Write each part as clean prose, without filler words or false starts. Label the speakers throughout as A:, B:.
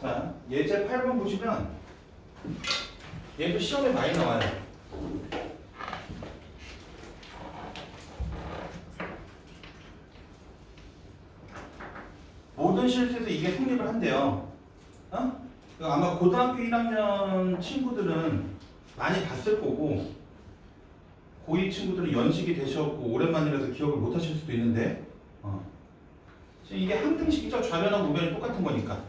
A: 자, 예제 8번 보시면 얘도 시험에 많이 나와요. 모든 실수에서 이게 성립을 한대요. 어? 아마 고등학교 1학년 친구들은 많이 봤을 거고 고2 친구들은 연식이 되셨고 오랜만이라서 기억을 못 하실 수도 있는데 이게 항등식이죠. 좌변하고 우변이 똑같은 거니까.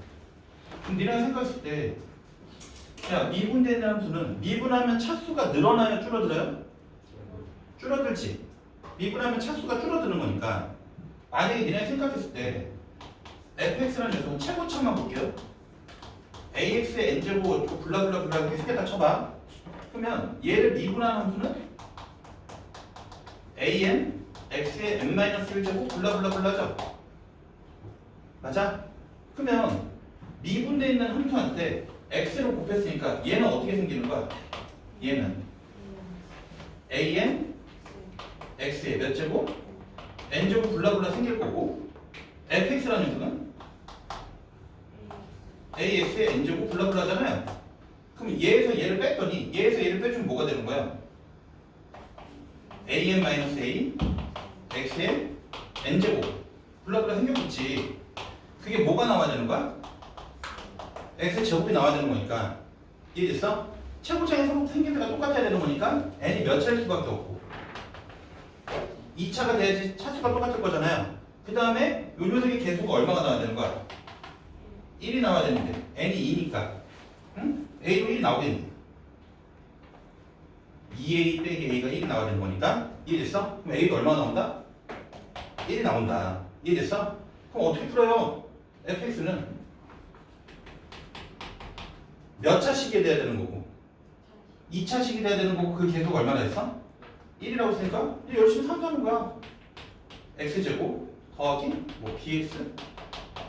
A: 그럼 니네가 생각했을 때 야, 미분되는 함수는 미분하면 차수가 늘어나요? 줄어들어요? 줄어들지. 미분하면 차수가 줄어드는 거니까 만약에 니네가 생각했을 때 fx라는 녀석은 최고점만 볼게요. ax의 n제곱 블라블라블라 이렇게 세 개 다 쳐봐. 그러면 얘를 미분하는 함수는 an x의 n-1제곱 블라블라블라죠. 맞아? 그러면 미분되어 있는 함수한테 x로 곱했으니까 얘는 어떻게 생기는 거야? 얘는 an x의 몇 제곱? n제곱 블라블라 생길 거고 fx라는 녀석은 ax의 n제곱 블라블라잖아요. 그럼 얘에서 얘를 뺐더니 얘에서 얘를 빼주면 뭐가 되는 거야? an-a x의 n제곱 블라블라 생겼겠지. 그게 뭐가 나와야 되는 거야? x의 제곱이 나와야 되는 거니까. 이해됐어? 최고차의 서로 생김새가 똑같아야 되는 거니까 n이 몇 차일 수밖에 없고 2차가 돼야지 차수가 똑같을 거잖아요. 그 다음에 요 녀석의 개수가 얼마가 나와야 되는 거야? 1이 나와야 되는데 n이 2니까 응? a도 1이 나오겠네. 2a 빼기 a가 1이 나와야 되는 거니까. 이해됐어? 그럼 a도 얼마 나온다? 1이 나온다. 이해됐어? 그럼 어떻게 풀어요? fx는 몇 차식이 돼야 되는 거고 2차식이 돼야 되는 거고 그 개수가 얼마나 했어? 1이라고 했으니까 이제 열심히 삼수하는 거야. x제곱 더하기 뭐 bx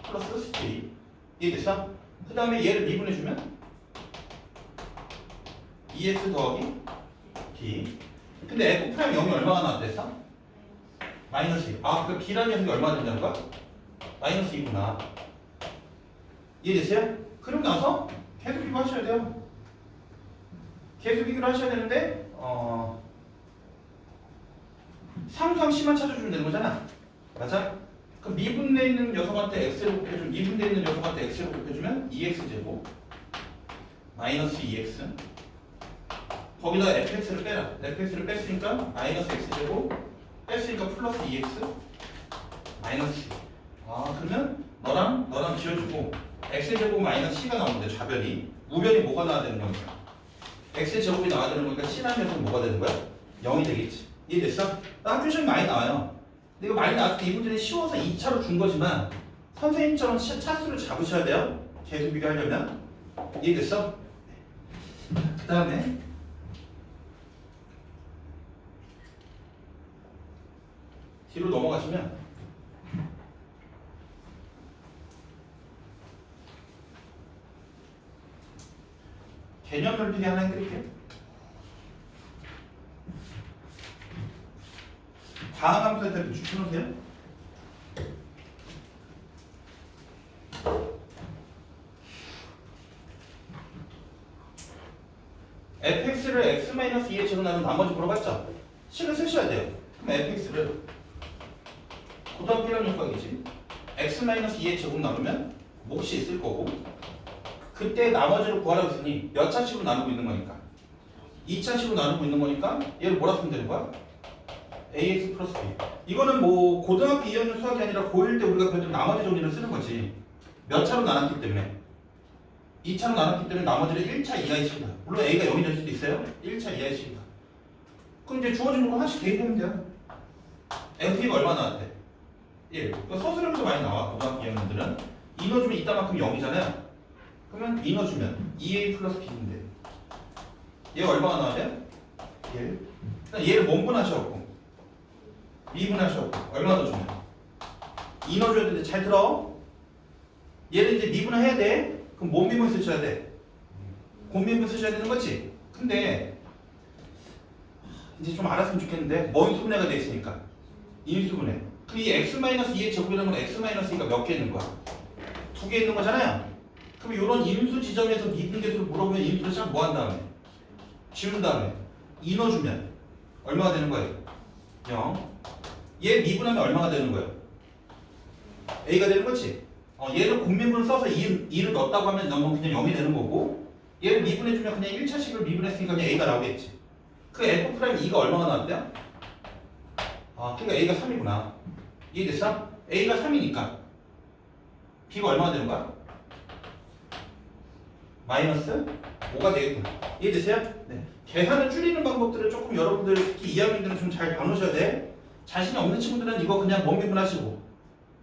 A: 플러스 c. 이해됐어? 그 다음에 얘를 미분해주면 2x 더하기 b. 근데 f 프라임 0이 얼마가 나왔댔어? 마이너스 2. 아, 그 b라는 녀석이 얼마나 된다는 거야? 마이너스 2구나. 이해됐어요? 그러고 나서 계속 비교하셔야 돼요. 계속 비교를 하셔야 되는데 상수항 C만 찾아주면 되는 거잖아. 맞아? 그럼 미분되어 있는 녀석한테 x를 곱해주면 미분되어 있는 녀석한테 x를 곱해주면 2x제곱 마이너스 2x 거기다 fx를 빼라. fx를 뺐으니까 마이너스 x제곱 뺐으니까 플러스 2x 마이너스 c. 아, 그러면 너랑 지어주고 x제곱 마이너스 c가 나오는데 좌변이 우변이 뭐가 나와야 되는 거니까 x제곱이 나와야 되는 거니까 c라는 녀석은 뭐가 되는 거야? 0이 되겠지. 이해됐어? 학교 시험이 많이 나와요. 근데 이거 많이 나왔을 때 이분들이 쉬워서 2차로 준 거지만 선생님처럼 차수를 잡으셔야 돼요. 계속 비교하려면. 이해됐어? 그 다음에 뒤로 넘어가시면 개념 넓히기 하나 해드릴게요. 다항함수에 대해 비추 쳐놓으세요. fx를 x-2에 적어놓으면 나머지 물어봤죠? 식을 쓰셔야 돼요. 그럼 fx를 고등학교 1학년 과이지 x-2의 제곱 나누면 몫이 있을 거고 그때 나머지를 구하라고 했으니 몇 차식으로 나누고 있는 거니까 2차식으로 나누고 있는 거니까 얘를 뭐라 쓰면 되는 거야? ax 플러스 b. 이거는 뭐 고등학교 2학년 수학이 아니라 고1 때 우리가 배웠던 나머지 정리를 쓰는 거지. 몇 차로 나눴기 때문에 2차로 나눴기 때문에 나머지를 1차 이하이식이다. 물론 a가 0이 될 수도 있어요. 1차 이하이식이다. 그럼 이제 주어진 거 하나씩 대입하면 돼요. fp가 얼마 나왔대? 1. 그 서술형에서 많이 나와. 고등학교 2학년들은 2 넣어주면 이따만큼 0이잖아요. 그러면 2 넣어주면 2a 플러스 b인데 얘가 얼마가 나와야 돼? 1. 그럼 얘를 몸분하셔갖고 미분하셔갖고 얼마 넣어주면 2 넣어줘야 되는데 잘 들어. 얘를 이제 미분을 해야 돼. 그럼 뭔 미분 쓰셔야 돼? 곰미분 쓰셔야 되는 거지. 근데 이제 좀 알았으면 좋겠는데 뭔 수분해가 돼 있으니까 인수분해. 그 이 x-2의 제곱이라는 건 x-2가 몇 개 있는 거야? 2개 있는 거잖아요. 그럼 이런 인수 지점에서 미분계수를 물어보면 인수를 싹 뭐 한 다음에 지운 다음에 2 넣어주면 얼마가 되는 거예요? 0. 얘 미분하면 얼마가 되는 거예요? A가 되는 거지. 얘를 공미분을 써서 2를 넣었다고 하면 그냥 0이 되는 거고, 얘를 미분해주면 그냥 1차식을 미분했으니까 그냥 A가 나오겠지. 그 F'2가 얼마가 나왔대요? 그러니까 A가 3이구나. 이해됐어? A가 3이니까 B가 얼마가 되는 거야? 마이너스 5가 되겠구나. 이해됐어요? 네. 계산을 줄이는 방법들을 조금 여러분들 특히 2학년들은 좀 잘 봐놓으셔야 돼. 자신이 없는 친구들은 이거 그냥 원미분 하시고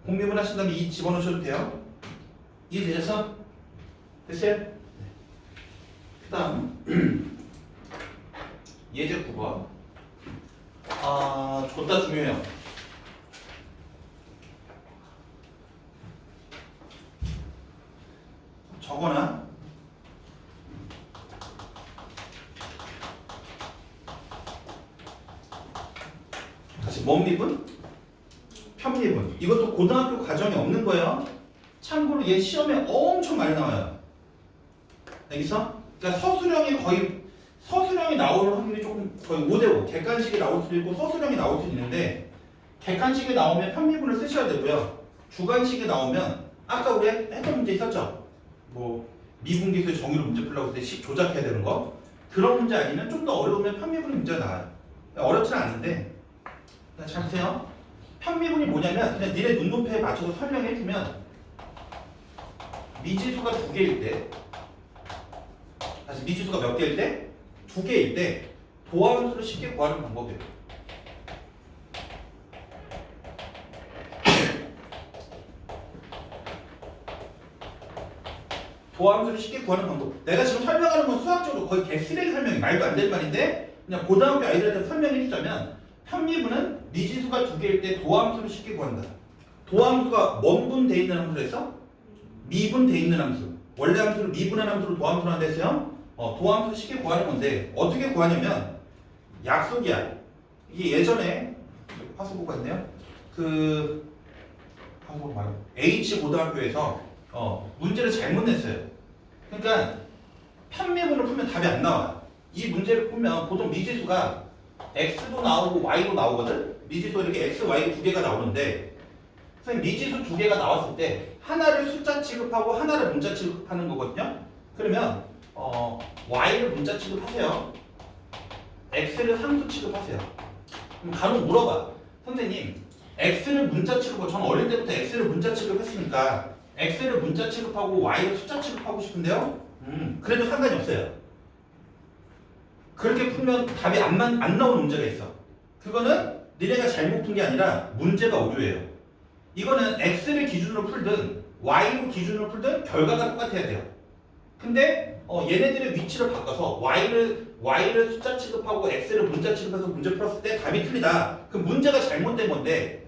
A: 공미분 하신 다음에 2 집어넣으셔도 돼요. 이해되셨어? 됐어요? 네. 그 다음 예제 9번. 좋다 중요해요. 저거나 다시 뭔 미분? 편미분. 이것도 고등학교 과정에 없는 거예요. 참고로 얘 시험에 엄청 많이 나와요. 여기서 그러니까 서술형이 나올 확률이 조금 거의 5대5. 객관식이 나올 수도 있고 서술형이 나올 수도 있는데, 객관식이 나오면 편미분을 쓰셔야 되고요. 주관식이 나오면 아까 우리 했던 문제 있었죠? 뭐 미분계수의 정의로 문제 풀려고 할 때 식 조작해야 되는 거, 그런 문제 아니면 좀 더 어려우면 편미분 문제가 나와요. 어렵지는 않은데, 잘 보세요. 편미분이 뭐냐면 그냥 니네 눈높이에 맞춰서 설명해주면 미지수가 2개일 때, 다시 미지수가 몇 개일 때? 2개일 때 도함수를 쉽게 구하는 방법이에요. 도함수를 쉽게 구하는 방법. 내가 지금 설명하는 건 수학적으로 거의 개쓰레기 설명이 말도 안 되는 말인데, 그냥 고등학교 아이들한테 설명해 주자면 편미분은 미지수가 2개일 때 도함수를 쉽게 구한다. 도함수가 뭔 분 돼 있는 함수로 했어? 미분 돼 있는 함수. 원래 함수를 미분한 함수로 도함수로 한다 했어요? 도함수를 쉽게 구하는 건데 어떻게 구하냐면 약속이야. 이게 예전에 화수고가 있네요. 화수고 말고 H 고등학교에서 문제를 잘못 냈어요. 그러니까 편미분을 풀면 답이 안 나와. 이 문제를 풀면 보통 미지수가 x도 나오고 y도 나오거든. 미지수 이렇게 x, y 2개가 나오는데, 선생님 미지수 2개가 나왔을 때 하나를 숫자 취급하고 하나를 문자 취급하는 거거든요. 그러면 y를 문자 취급하세요. x를 상수 취급하세요. 그럼 간혹 물어봐. 선생님 x를 문자 취급하고, 저는 어릴 때부터 x를 문자 취급했으니까 x를 문자 취급하고 y를 숫자 취급하고 싶은데요. 그래도 상관이 없어요. 그렇게 풀면 답이 안 나오는 문제가 있어. 그거는 니네가 잘못 푼 게 아니라 문제가 오류예요. 이거는 x를 기준으로 풀든 y로 기준으로 풀든 결과가 똑같아야 돼요. 근데 얘네들의 위치를 바꿔서 y를 숫자 취급하고 x를 문자 취급해서 문제 풀었을 때 답이 틀리다. 그 문제가 잘못된 건데,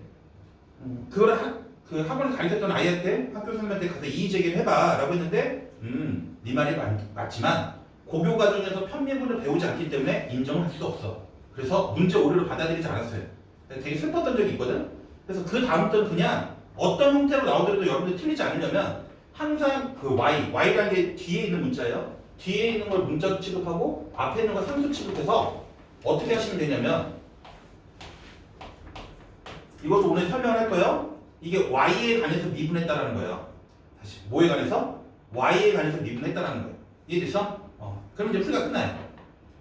A: 그거를 그 학원을 가르쳤던 아이한테, 학교 선생님한테 가서 이의 제기를 해봐 라고 했는데, 네 말이 맞지만 고교 과정에서 편미분을 배우지 않기 때문에 인정을 할 수 없어. 그래서 문제 오류를 받아들이지 않았어요. 되게 슬펐던 적이 있거든. 그래서 그 다음부터는 그냥 어떤 형태로 나오더라도 여러분들 틀리지 않으려면 항상 그 y라는 게 뒤에 있는 문자예요. 뒤에 있는 걸 문자 취급하고 앞에 있는 걸 상수 취급해서 어떻게 하시면 되냐면, 이것도 오늘 설명을 할 거예요. 이게 y에 관해서 미분했다라는 거예요. 다시 뭐에 관해서? y에 관해서 미분했다라는 거예요. 이해됐어? 그럼 이제 풀이가 끝나요.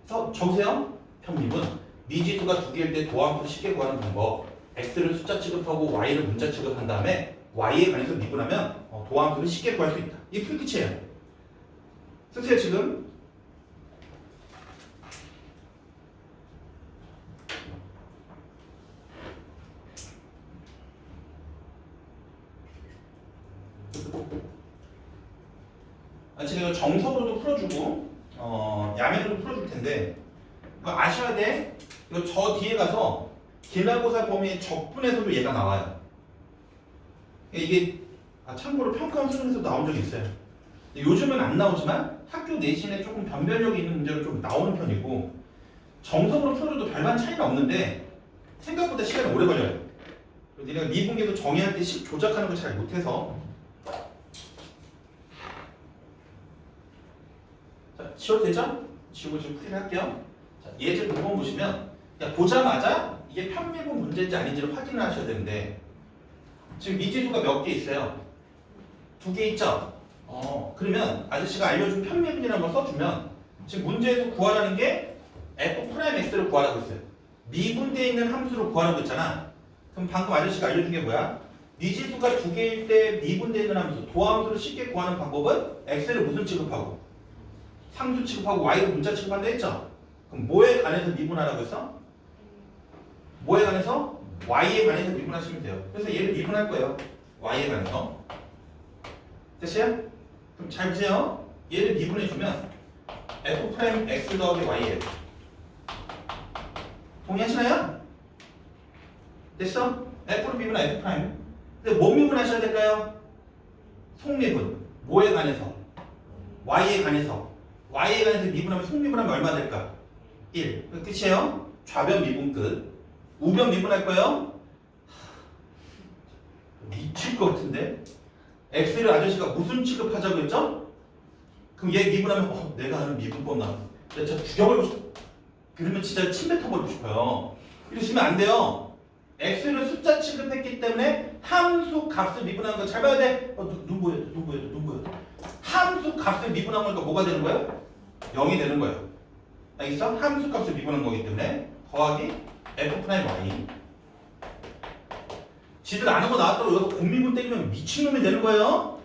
A: 그래서 적으세요. 편미분. 미지수가 2개일 때 도함수 쉽게 구하는 방법. x를 숫자 취급하고 y를 문자 취급한 다음에 y에 관해서 미분하면 도함수를 쉽게 구할 수 있다. 이게 풀 끝이에요. 쓰세요 지금. 제가 정석으로도 풀어주고 야매로도 풀어줄 텐데, 이거 아셔야 돼. 이거 저 뒤에 가서 기말고사 범위의 적분에서도 얘가 나와요. 이게 참고로 평가원 수능에서 나온 적이 있어요. 요즘은 안 나오지만 학교 내신에 조금 변별력이 있는 문제로 좀 나오는 편이고, 정석으로 풀어줘도 별반 차이는 없는데 생각보다 시간이 오래 걸려요. 니네가 미분계도 정의할 때 식 조작하는 걸 잘 못해서 지워도 되죠? 지우고 지금 풀이를 할게요. 자, 예제 6번 보시면 그냥 보자마자 이게 편미분 문제인지 아닌지를 확인을 하셔야 되는데 지금 미지수가 몇 개 있어요? 2개 있죠? 그러면 아저씨가 알려준 편미분이라는 걸 써주면 지금 문제에서 구하라는 게 f'x를 구하라고 했어요. 미분되어 있는 함수를 구하라고 했잖아. 그럼 방금 아저씨가 알려준 게 뭐야? 미지수가 2개일 때 미분되어 있는 함수, 도함수를 쉽게 구하는 방법은 x를 무슨 취급하고? 상수 취급하고 y를 문자 취급한다 했죠? 그럼 뭐에 관해서 미분하라고 했어? 뭐에 관해서? y에 관해서 미분하시면 돼요. 그래서 얘를 미분할 거예요. y에 관해서. 됐어요? 그럼 잘 보세요. 얘를 미분해주면 f'x 더하기 y예요. 동의하시나요? 됐어? f로 미분 f'. 근데 뭐 미분하셔야 될까요? 속미분. 뭐에 관해서? y에 관해서. y에 관해서 미분하면 속미분하면 얼마 될까? 1. 끝이에요. 좌변 미분 끝. 우변 미분할 거예요? 미칠 것 같은데? x를 아저씨가 무슨 취급하자고 했죠? 그럼 얘 미분하면 내가 아는 미분법 나왔어. 진짜 죽여버리고 싶어. 그러면 진짜 침 뱉어버리고 싶어요. 이러시면 안 돼요. x를 숫자 취급했기 때문에 함수 값을 미분하는 거 잘 봐야 돼. 눈 보여. 함수 값을 미분한 거니까 뭐가 되는 거예요? 0이 되는 거예요. 알겠어? 함수 값을 미분한 거기 때문에 더하기 f'y. 지들 아는 거 나왔다고 여기서 곱미분 때리면 미친놈이 되는 거예요.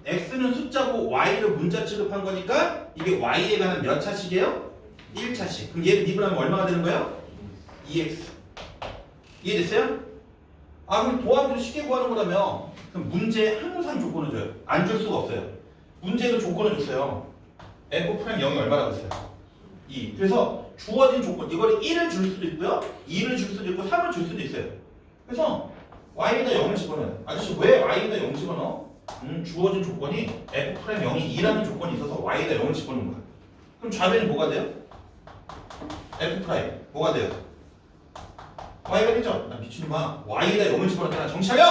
A: x는 숫자고 y를 문자 취급한 거니까 이게 y에 관한 몇 차식이에요? 1차식. 그럼 얘를 미분하면 얼마가 되는 거예요? 2x. 이해됐어요? 그럼 도함수를 쉽게 구하는 거라며 그럼 문제에 항상 조건을 줘요. 안 줄 수가 없어요. 문제에도 조건을 줬어요. f'0이 얼마라고 했어요? 2. 그래서 주어진 조건, 이걸 1을 줄 수도 있고요. 2를 줄 수도 있고 3을 줄 수도 있어요. 그래서 y에다 0을 집어넣어요. 아저씨 왜 y에다 0 집어넣어? 주어진 조건이 f'0이 2라는 조건이 있어서 y에다 0을 집어넣는 거야. 그럼 좌변이 뭐가 돼요? f' 뭐가 돼요? y가 되죠? 나 미친놈아. y에다 0을 집어넣었잖아. 정신 차려!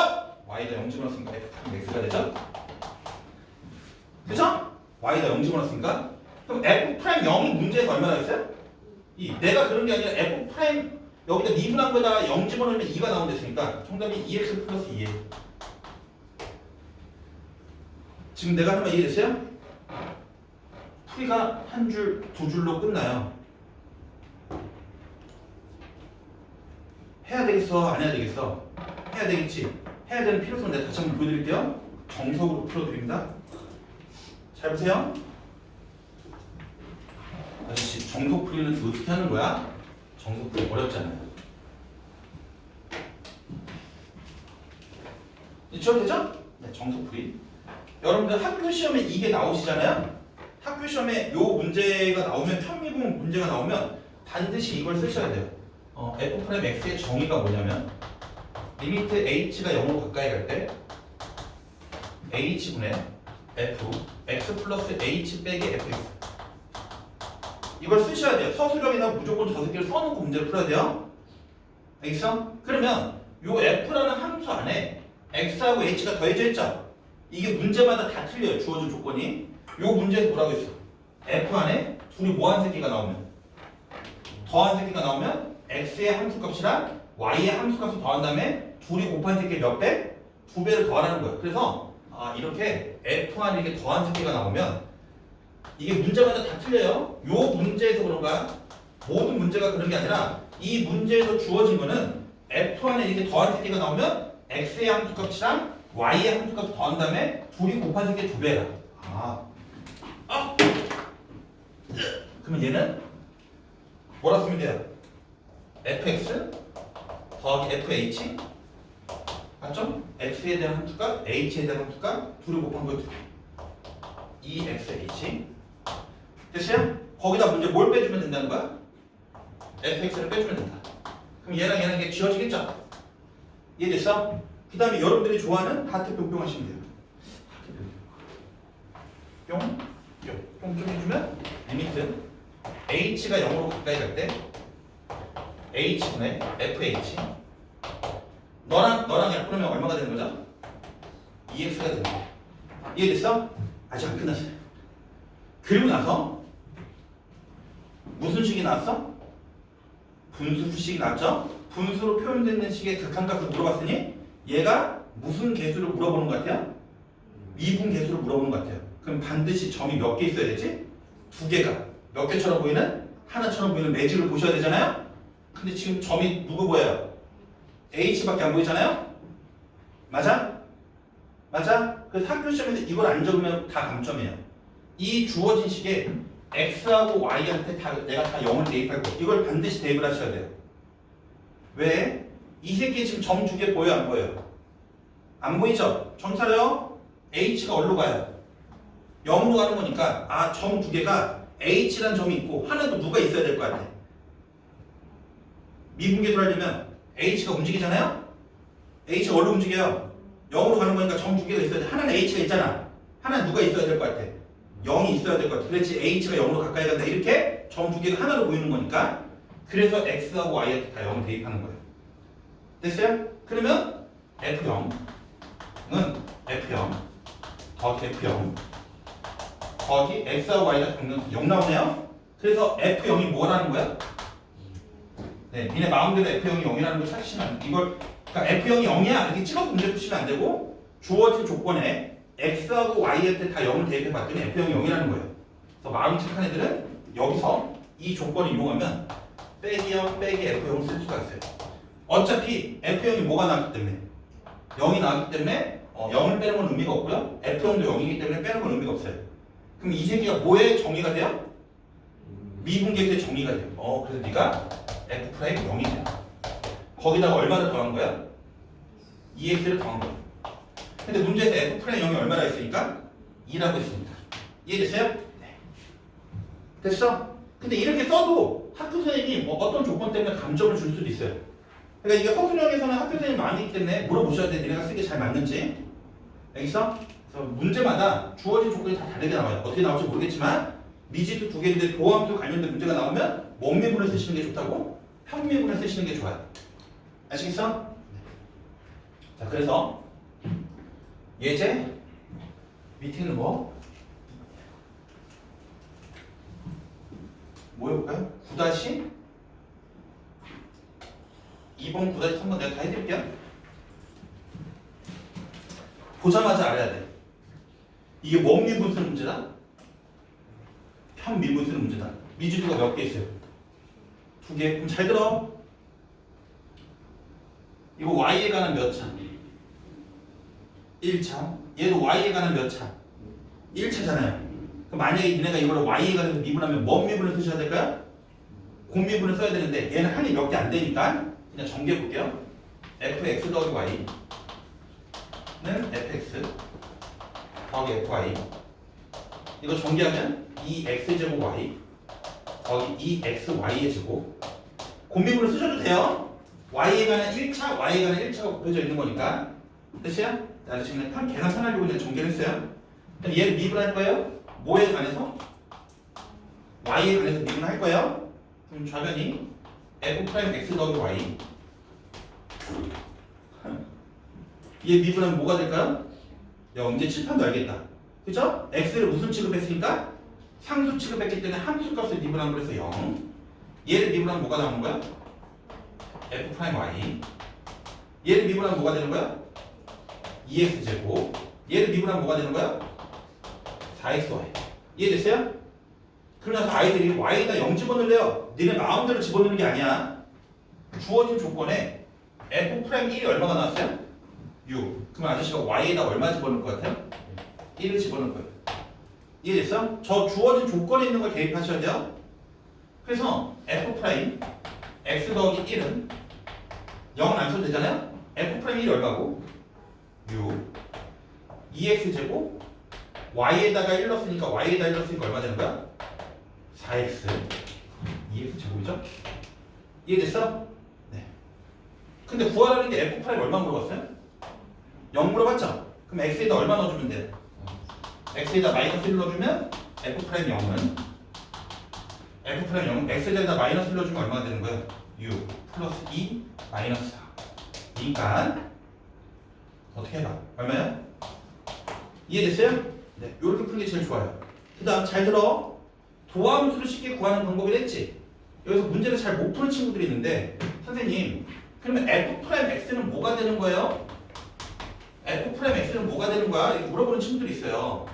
A: y에다 0 집어넣었으니까 f'x가 되죠? 그죠? y에다 0 집어넣었으니까 그럼 f'0이 문제에서 얼마나 있어요? 2. 내가 그런 게 아니라 f' 여기다 미분한 거에다가 0 집어넣으면 2가 나온댔으니까 정답이 2x 플러스 2예요. 지금 내가 하는 말 이해됐어요? 풀이가 한 줄, 두 줄로 끝나요. 해야 되겠어? 안 해야 되겠어? 해야 되겠지? 해야 되는 필요성을 내가 다시 한번 보여드릴게요. 정석으로 풀어드립니다. 잘 보세요. 아저씨 정석 풀이는 어떻게 하는 거야? 정석 풀이 어렵잖아요. 이해가 되죠? 네, 정석 풀이. 여러분들 학교 시험에 이게 나오시잖아요. 학교 시험에 요 문제가 나오면 편미분 문제가 나오면 반드시 이걸 쓰셔야 돼요. f'x의 정의가 뭐냐면 리미트 h가 0으로 가까이 갈 때 h분의 f x 플러스 h 빼기 fx 이걸 쓰셔야 돼요. 서술형에다 무조건 저 새끼를 써놓고 문제를 풀어야 돼요. 알겠어? 그러면 요 f라는 함수 안에 x하고 h가 더해져 있죠? 이게 문제마다 다 틀려요. 주어진 조건이. 요 문제에서 뭐라고 했어? f 안에 둘이 뭐한 새끼가 나오면 더한 새끼가 나오면 x의 함수값이랑 y의 함수값을 더한 다음에 둘이 곱한 새끼 몇 배? 2배를 더하라는 거예요. 그래서 이렇게 f 안에 이게 더한 새끼가 나오면 이게 문제마다 다 틀려요. 요 문제에서 그런가? 모든 문제가 그런 게 아니라 이 문제에서 주어진 거는 f 안에 이렇게 더한 새끼가 나오면 x의 함수값이랑 y의 함수값을 더한 다음에 둘이 곱한 새끼 2배라. 그러면 얘는 뭐라 쓰면 돼요? fx 더하기 fh 맞죠? x에 대한 함수값, h에 대한 함수값 둘이 곱한 거 2xh 됐어요? 거기다 문제 뭘 빼주면 된다는 거야? fx를 빼주면 된다. 그럼 얘랑 이게 지워지겠죠? 이해됐어? 그 다음에 여러분들이 좋아하는 하트 뿅뿅 하시면 돼요. 하트 뿅뿅 좀 해주면 리미트 h가 0으로 가까이 갈 때 h분의 fh 너랑 약분하면 얼마가 되는 거죠? 2x가 되는 거야. 이해됐어? 아직 안 끝났어요. 그리고 나서 무슨 식이 나왔어? 분수식이 나왔죠? 분수로 표현되는 식의 극한값을 물어봤으니 얘가 무슨 개수를 물어보는 것 같아요? 미분 개수를 물어보는 것 같아요. 그럼 반드시 점이 몇 개 있어야 되지? 두 개가. 몇 개처럼 보이는? 하나처럼 보이는 매직을 보셔야 되잖아요? 근데 지금 점이 누구 보여요? H밖에 안 보이잖아요? 맞아? 맞아? 그래서 학교 시험에서 이걸 안 적으면 다 감점이에요. 이 주어진 식에 X하고 Y한테 내가 다 0을 대입할 거. 이걸 반드시 대입을 하셔야 돼요. 왜? 이 새끼 지금 점 두 개 보여요? 안 보여요? 안 보이죠? 점사요. H가 어디로 가요? 0으로 가는 거니까 점 두 개가 H라는 점이 있고 하나도 누가 있어야 될 것 같아. 미분계수를 하려면 H가 움직이잖아요? H가 어디로 움직여요? 0으로 가는 거니까 점 두 개가 있어야 돼. 하나는 H가 있잖아. 하나는 누가 있어야 될 것 같아? 0이 있어야 될 것 같아. 그렇지 H가 0으로 가까이 간다. 이렇게 점 두 개가 하나로 보이는 거니까 그래서 X하고 Y한테 다 0을 대입하는 거예요. 됐어요? 그러면 F0은 F0 더하기 F0 더하기 X하고 Y가 경계는 0 나오네요? 그래서 F0이 뭐라는 거야? 네, 니네 마음대로 F0이 0이라는 거 찾으시면 안 돼. 이걸 그러니까 F0이 0이야 이렇게 찍어서 문제 푸시면 안 되고 주어진 조건에 X하고 Y한테 다 0을 대입해 봤더니 F0이 0이라는 거예요. 그래서 마음이 착한 애들은 여기서 이 조건을 이용하면 빼기 0 빼기 F0을 쓸 수가 있어요. 어차피 F0이 뭐가 나왔기 때문에 0이 나왔기 때문에 0을 빼는 건 의미가 없고요. F0도 0이기 때문에 빼는 건 의미가 없어요. 그럼 이 새끼가 뭐의 정의가 돼요? 미분계수의 정의가 돼요. 그래서 네가 F'0이 돼요. 거기다가 얼마를 더한 거야? 2x를 더한 거야. 근데 문제에서 F'0이 얼마나 있으니까? 2라고 했습니다. 이해됐어요? 네. 됐어? 근데 이렇게 써도 학교 선생님이 어떤 조건 때문에 감점을 줄 수도 있어요. 그러니까 이게 허술형에서는 학교 선생님이 많이기 때문에 물어보셔야 돼. 니네가 쓰기 잘 맞는지. 알겠어? 그래서 문제마다 주어진 조건이 다 다르게 나와요. 어떻게 나올지 모르겠지만 미지수 두 개인데 도함수 관련된 문제가 나오면 뭔 미분을 쓰시는 게 좋다고? 평미분을 쓰시는 게 좋아요. 아시겠어? 자, 그래서 예제 밑에 있는 거 뭐 해볼까요? 9-2번 9-3번 내가 다 해드릴게요. 보자마자 알아야 돼. 이게 뭔 미분 쓰는 문제다? 편미분 쓰는 문제다. 미지수가 몇 개 있어요? 2개. 그럼 잘 들어. 이거 y에 관한 몇 차? 1차. 얘도 y에 관한 몇 차? 1차잖아요. 그럼 만약에 니네가 이거를 y에 관해서 미분하면 뭔 미분을 쓰셔야 될까요? 공미분을 써야 되는데 얘는 한이 몇 개 안 되니까 그냥 정리해 볼게요. fx 더하기 y는 fx 더하기 fy. 이거 정리하면 2x제곱 y 더하기 2xy의 제곱. 공미분을 쓰셔도 돼요. y에 관한 1차, y에 관한 1차가 곱해져 있는 거니까. 됐어요? 자, 지금 계산 편하려고 그냥 정리를 했어요. 그럼 얘를 미분할 거예요? 뭐에 관해서? y에 관해서 미분할 거예요. 그럼 좌변이 f'x 더하기 y. 얘 미분하면 뭐가 될까요? 야, 언제 칠판도 알겠다. 그죠? x를 무슨 취급했으니까? 상수 취급했기 때문에 함수 값을 미분한 거라서 0. 얘를 미분하면 뭐가 나오는 거야? f'y. 얘를 미분하면 뭐가 되는 거야? 2x제곱. 얘를 미분하면 뭐가 되는 거야? 4xy. 이해됐어요? 그러면서 아이들이 y에다 0 집어넣으래요. 니네 마음대로 집어넣는 게 아니야. 주어진 조건에 f'1이 얼마가 나왔어요? 6. 그럼 아저씨가 y에다 얼마 집어넣을 것 같아요? 1을 집어넣을 거예요. 이해됐어? 저 주어진 조건에 있는 걸 대입하셔야 돼요. 그래서 f' x 더하기 1은 0은 안 써도 되잖아요? f'1이 얼마고? 6. 2x제곱 y에다가 1 넣었으니까 y에다 1 넣었으니까 얼마 되는 거야? 4x 2x제곱이죠? 이해됐어? 네. 근데 구하라는 게 f' 얼마 물어봤어요? 0 물어봤죠? 그럼 x에다 얼마 넣어주면 돼? x에다 마이너스 1 넣어주면 f'0은 f'0은 x에다 마이너스 1 넣어주면 얼마가 되는 거야? 6 플러스 2 마이너스 4. 그러니까 어떻게 해봐? 얼마야? 이해됐어요? 네, 이렇게 푸는 게 제일 좋아요. 그 다음 잘 들어. 도함수를 쉽게 구하는 방법이랬지. 여기서 문제를 잘 못 푸는 친구들이 있는데 선생님 그러면 f'x는 뭐가 되는 거예요? f'x는 뭐가 되는 거야? 이렇게 물어보는 친구들이 있어요.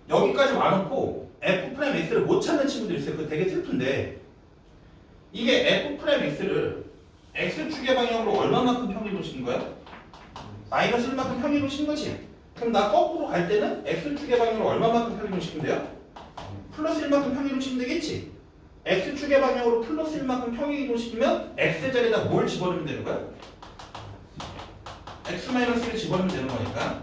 A: 여기까지 와놓고 f'x를 못 찾는 친구들이 있어요. 그거 되게 슬픈데 이게 f'x를 x축의 방향으로 얼마만큼 평행으로 친 거야? 마이너스 1만큼 평행으로 친 거지. 그럼 나 거꾸로 갈 때는 x축의 방향으로 얼마만큼 평행으로 치면 돼요? 플러스 1만큼 평행으로 치면 되겠지. x축의 방향으로 플러스 1만큼 평행이동 시키면 x 자리에다 뭘 집어넣으면 되는 거야? x-1을 집어넣으면 되는 거니까.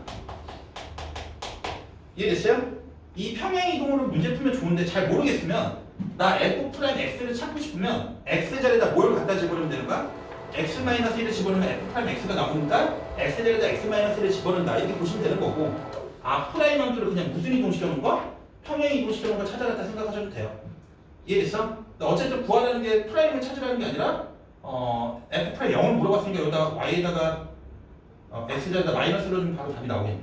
A: 이해됐어요? 이 평행이동으로 문제 풀면 좋은데 잘 모르겠으면 나 f'x를 찾고 싶으면 x 자리에다 뭘 갖다 집어넣으면 되는 거야? x-1을 집어넣으면 f'x가 나오니까 x 자리에다 x-1을 집어넣는다 이렇게 보시면 되는 거고 아 프라임 함수를 그냥 무슨 이동시켜놓은 거? 평행이동시켜놓은 거 찾아갔다 생각하셔도 돼요. 이해됐어? 어쨌든 구하라는 게 프라임을 찾으라는 게 아니라 f 프라임 0을 물어봤으니까 여기다가 y에다가 x자리에다 마이너스를 주면 바로 답이 나오겠네.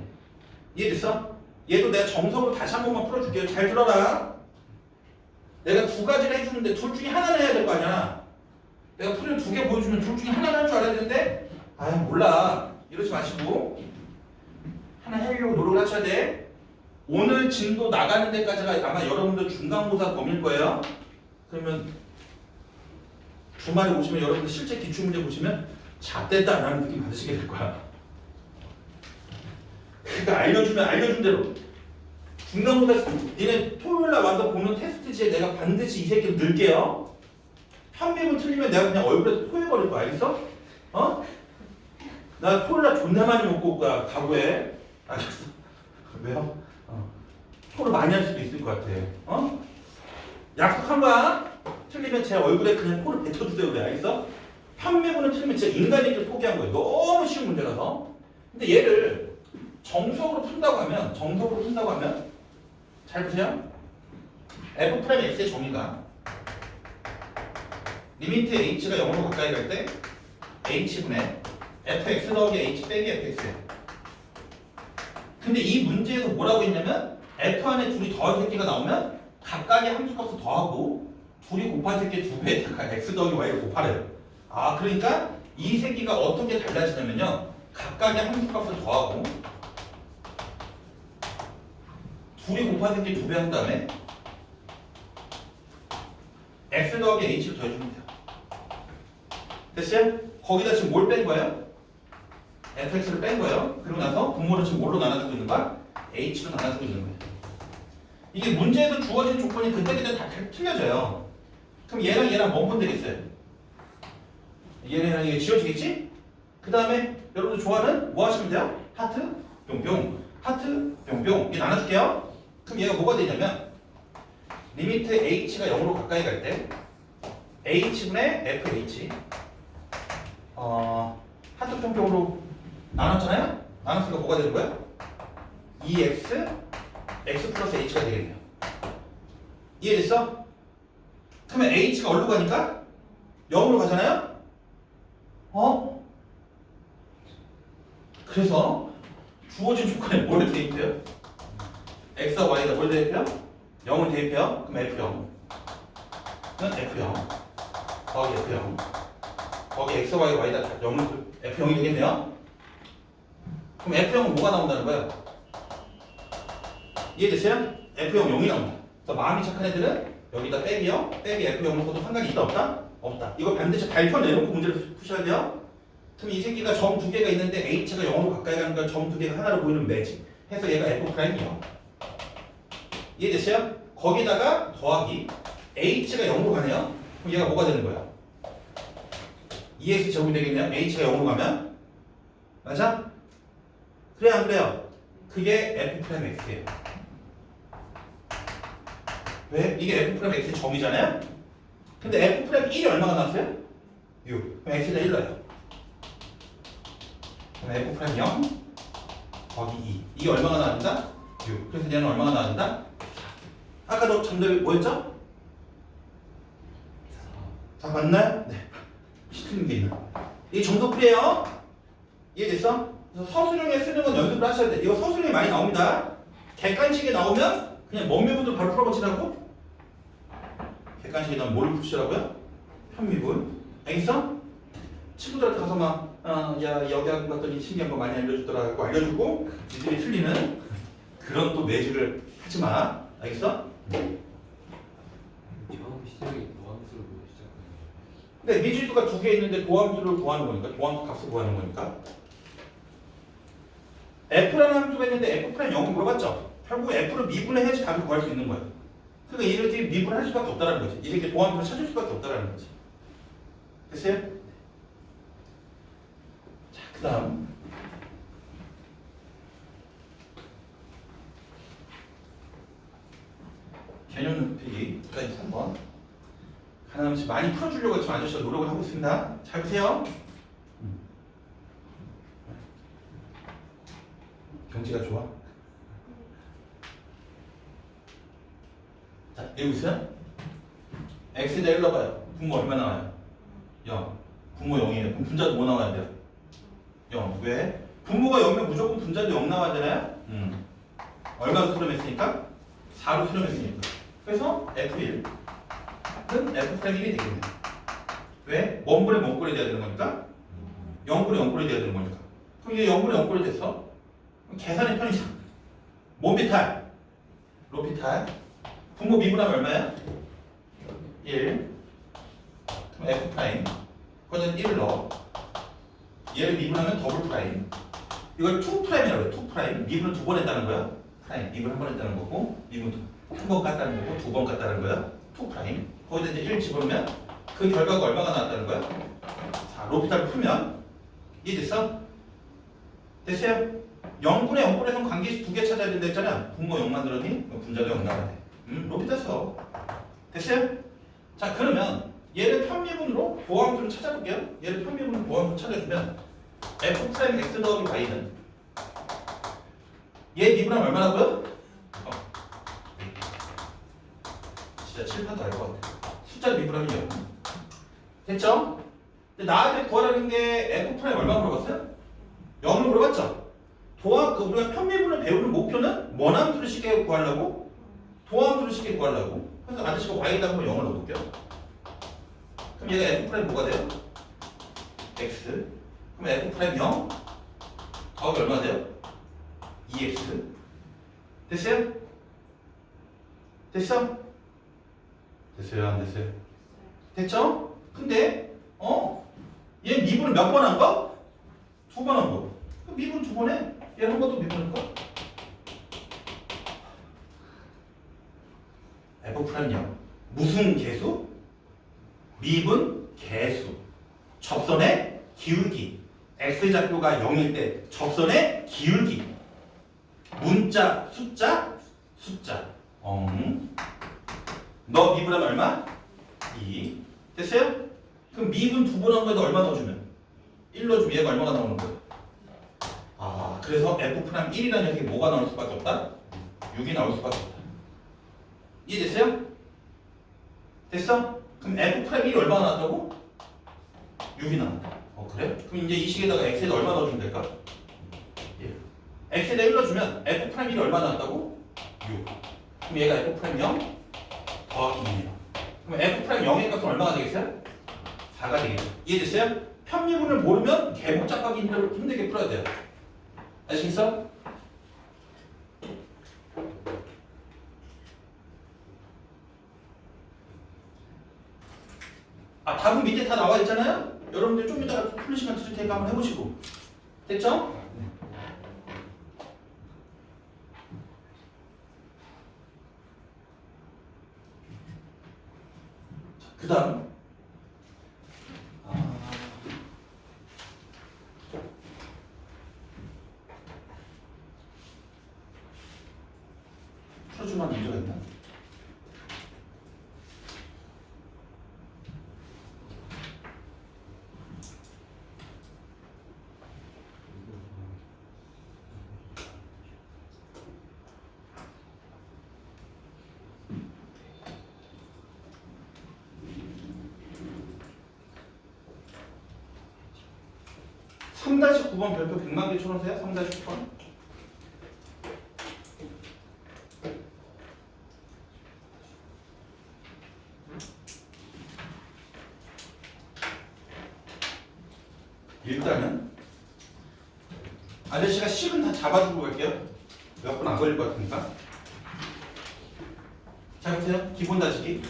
A: 이해됐어? 얘도 내가 정석으로 다시 한 번만 풀어줄게요. 잘 들어라. 내가 두 가지를 해주는데 둘 중에 하나는 해야 될 거 아니야. 내가 풀을 두 개 보여주면 둘 중에 하나는 할 줄 알아야 되는데 아유 몰라 이러지 마시고 하나 하려고 노력을 하셔야 돼. 오늘 진도 나가는 데까지가 아마 여러분들 중간고사 범위일 거예요. 그러면 주말에 오시면 여러분들 실제 기출문제 보시면 잣됐다 라는 느낌 받으시게 될 거야. 그러니까 알려준 대로 중간고사 니네 토요일날 와서 보는 테스트지에 내가 반드시 이 새끼를 넣을게요. 편미분 틀리면 내가 그냥 얼굴에 토해버릴 거야. 알겠어? 어? 나 토요일날 존나 많이 먹고 올 거야. 각오해. 알겠어? 왜요? 토를 많이 할 수도 있을 것 같아. 어? 약속한 거야. 틀리면 제 얼굴에 그냥 토를 뱉어주세요. 그래. 알겠어? 편미분을 틀리면 진짜 인간에게 포기한 거예요. 너무 쉬운 문제라서. 근데 얘를 정석으로 푼다고 하면 잘 보세요. f'x의 정의가 리미트 h가 0으로 가까이 갈 때 h분의 fx 더하기 h 빼기 fx예요. 근데 이 문제에서 뭐라고 했냐면 f 안에 둘이 더할 새끼가 나오면 각각의 함수값을 더하고 둘이 곱할 새끼 두 배에다가 x 더하기 y를 곱하래요. 아 그러니까 이 새끼가 어떻게 달라지냐면요. 각각의 함수값을 더하고 둘이 곱할 새끼 두 배 한 다음에 x 더하기 h를 더해주면 돼요. 됐어요? 거기다 지금 뭘 뺀 거예요? fx를 뺀 거예요. 그리고 나서 분모를 지금 뭘로 나눠주고 있는 거야? h로 나눠주고 있는 거예요. 이게 문제에서 주어진 조건이 그때그때 다 틀려져요. 그럼 얘랑 뭔 되겠어요? 얘랑 이게 지워지겠지? 그 다음에 여러분들 좋아하는 뭐 하시면 돼요? 하트, 뿅뿅, 하트, 뿅뿅 이게 나눠줄게요. 그럼 얘가 뭐가 되냐면 리미트 h가 0으로 가까이 갈 때 h분의 fh 하트 뿅뿅으로 나눴잖아요? 나눴으니까 뭐가 되는 거야? 2x x 플러스 h가 되겠네요. 이해됐어? 그러면 h가 어디로 가니까? 0으로 가잖아요? 그래서 주어진 조건에 뭘 대입해요? x와 y가 뭘 대입해요? 0을 대입해요? 그럼 f0 는 f0 더하기 f0 거기 x와 y가 0을 f0이 되겠네요? 그럼 f0은 뭐가 나온다는 거예요? 이해됐어요? f0 0이 나온다. 그래서 마음이 착한 애들은 여기다 빼기요. 빼기 f0을 써도 상관이 있다 없다? 없다. 이거 반드시 발표 내놓고 문제를 푸셔야 돼요. 그럼 이 새끼가 점 두 개가 있는데 h가 0으로 가까이 가는 건 점 두 개가 하나로 보이는 매직 해서 얘가 f'0이요. 이해됐어요? 거기다가 더하기 h가 0으로 가네요. 그럼 얘가 뭐가 되는 거야? 2x 제곱이 되겠네요. h가 0으로 가면 맞아? 그래 안 그래요? 그게 f'x예요. 왜? 이게 f'x의 정의잖아요? 근데 f'1이 얼마가 나왔어요? 6. 그럼 x가 1 나요. 그럼 f'0 더하기 2. 이게 얼마가 나왔다? 6. 그래서 얘는 얼마가 나왔다? 아까 너 정답이 뭐였죠? 4 맞나요? 네. 시키는 게 있나? 이게 정석풀이에요. 이해됐어? 그래서 서술형에 쓰는 건 연습을 하셔야 돼. 이거 서술형이 많이 나옵니다. 객관식에 나오면 그냥 멍매분들 바로 풀어버치라고 객관식에 넣으면 뭘 푸시라고요? 편미분. 알겠어? 친구들한테 가서 막 야 여기 학원 갔더니 신기한 거 많이 알려주더라고 알려주고 니들이 틀리는 그런 또 매주를 하지 마. 알겠어?
B: 처음 시작이 도함수로 시작하는
A: 근데 미지수가 두 개 있는데 도함수를 구하는 거니까 도함수 값을 구하는 거니까 F라는 함수가 있는데 F'는 0을 물어봤죠? 결국 F를 미분해야지 값을 구할 수 있는 거야. 그러니까 이렇게 미분할 수밖에 없다는 거지. 이렇게 도함수를 찾을 수밖에 없다는 거지. 됐어요? 자, 그 다음 개념 높이기까지 3번 가능하면 많이 풀어주려고 지금 아저씨가 노력을 하고 있습니다. 잘 보세요. 경치가 좋아. 자, 여기 있어요? x에다 1 넣어봐요. 분모 얼마 나와요? 0. 분모 0이에요. 그럼 분자도 뭐 나와야 돼요? 0. 왜? 분모가 0이면 무조건 분자도 0 나와야 되나요? 얼마로 수렴했으니까? 4로 수렴했으니까. 그래서 F1은 F'1이 되겠네. 왜? 원분의 원꼴이 돼야 되는 거니까? 0분의 0꼴이 돼야 되는 거니까. 그럼 이게 0분의 0꼴이 됐어? 그럼 계산의 편의상. 몸비탈, 로피탈. 분모 미분하면 얼마야? 1. 그럼 F 프라임. 거기다 1을 넣어. 얘를 미분하면 더블 프라임. 이걸 2 프라임이라고 해요. 2 프라임. 미분은 2번 했다는 거야. 프라임. 미분 1번 했다는 거고, 미분 1번 깠다는 거고, 2번 깠다는 거야. 2 프라임. 거기다 이제 1 집어넣으면 그 결과가 얼마가 나왔다는 거야? 자, 로피탈 풀면 이해됐어? 됐어요? 0분의 0분에선 관계 두 개 찾아야 된다 했잖아. 분모 0 만들었니? 분자도 0 나와야 돼. 로피탈 써. 됐어요? 자, 그러면 얘를 편미분으로 보함수를 찾아볼게요. 얘를 편미분으로 보함수를 찾아주면 f 프라임 x 더하기 y는 얘 미분하면 얼마라고요? 진짜 칠판도 알 것 같아. 숫자를 미분하면 0. 됐죠? 근데 나한테 구하라는 게 f 프라임 얼마 물어봤어요? 0을 물어봤죠? 우리가 편미분을 배우는 목표는 원함수를 쉽게 구하려고 도함수를 쉽게 구하려고. 그래서 아저씨가 y에다 한번 0을 넣어볼게요. 그럼 얘가 f 프라임 뭐가 돼요? x. 그럼 f 프라임 0 더하기 얼마 돼요? 2x. 됐어요? 됐어? 됐어요? 안 됐어요? 됐죠? 근데 얘 미분을 몇 번 한 거? 2번 한 거. 미분 2번 해. 얘 한 번 더 미분할까? f 프라임 0 무슨 개수? 미분 개수. 접선의 기울기. x 좌표가 0일 때 접선의 기울기. 문자, 숫자. 너 미분하면 얼마? 2. 됐어요? 그럼 미분 2번 한 거에다 얼마 넣어주면? 1 넣어주면 얘가 얼마가 나오는 거야? 아, 그래서 f 프라임 1이라는 녀석이 뭐가 나올 수밖에 없다? 6이 나올 수밖에 없다. 이해됐어요? 됐어? 그럼 f 프라임 1이 얼마나 나왔다고? 6이 나왔다. 그래? 그럼 이제 이 식에다가 x에다 얼마 넣어주면 될까? 예. x에다 1 넣어주면 f 프라임 1이 얼마 나왔다고? 6. 그럼 얘가 f 프라임 0 더하기 2예요. 그럼 f 프라임 0의 값은 얼마가 되겠어요? 4가 되겠죠. 이해됐어요? 편미분을 모르면 개복잡하기 힘들게 풀어야 돼요. 아시겠어? 답은 밑에 다 나와 있잖아요? 여러분들 좀 이따가 풀는 시간 드릴 테니까 한번 해보시고. 됐죠? 그 다음 풀어줄 만한 문제가 있나? (3-9번) 별표 100만 개 쳐놓으세요. 3-9번. 일단은 아저씨가 식은 다 잡아주고 갈게요. 몇 분 안 걸릴 것 같으니까. 자, 보세요. 기본 다지기.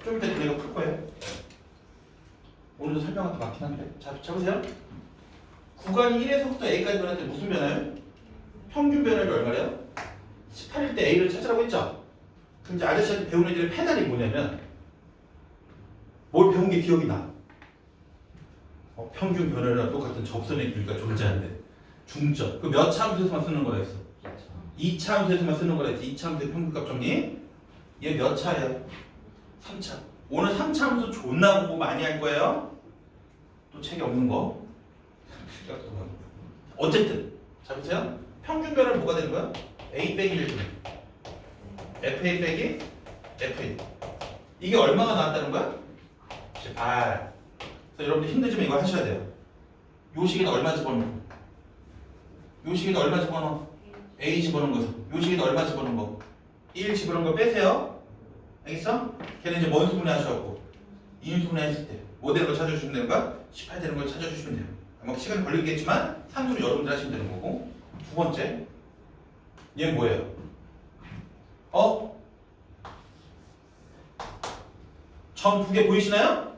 A: 좀 이따 내가 풀 거예요. 오늘도 설명할 게 많긴 한데. 자, 보세요. 구간이 1에서부터 A까지 변할 때 무슨 변화요? 평균 변화율이 얼마래요? 18일 때 A를 찾으라고 했죠? 그럼 이제 아저씨한테 배운 애들의 패널이 뭐냐면 뭘 배운 게 기억이 나. 평균 변화율이랑 똑같은 접선의 길이가 존재한대. 중점. 그 몇 차 함수에서만 쓰는 거라 했어? 2차 함수에서만 쓰는 거라 했지. 2차 함수의 평균값 정리. 얘 몇 차예요? 3차. 오늘 3차 함수 존나 공부 많이 할 거예요. 또 책이 없는 거. 어쨌든 자 보세요. 평균 변화는 뭐가 되는 거야? A 빼기 1 FA 빼기 FA. 이게 얼마가 나왔다는 거야? 18. 그래서 여러분들 힘들지만 이거 하셔야 돼요. 요 식에다 얼마 집어넣어? 요 식에다 얼마 집어넣어? A 집어넣은 거죠. 요 식에다 얼마 집어넣은 거? 1 집어넣은 거 빼세요. 알겠어? 걔는 이제 뭔 수분해 하셔갖고 인수분해 했을 때 뭐 되는 걸 찾아주시면 되는 거야? 18 되는 걸 찾아주시면 돼요. 아마 시간이 걸리겠지만 산수로 여러분들 하시면 되는 거고. 두 번째 얘는 뭐예요? 점 두 개 보이시나요?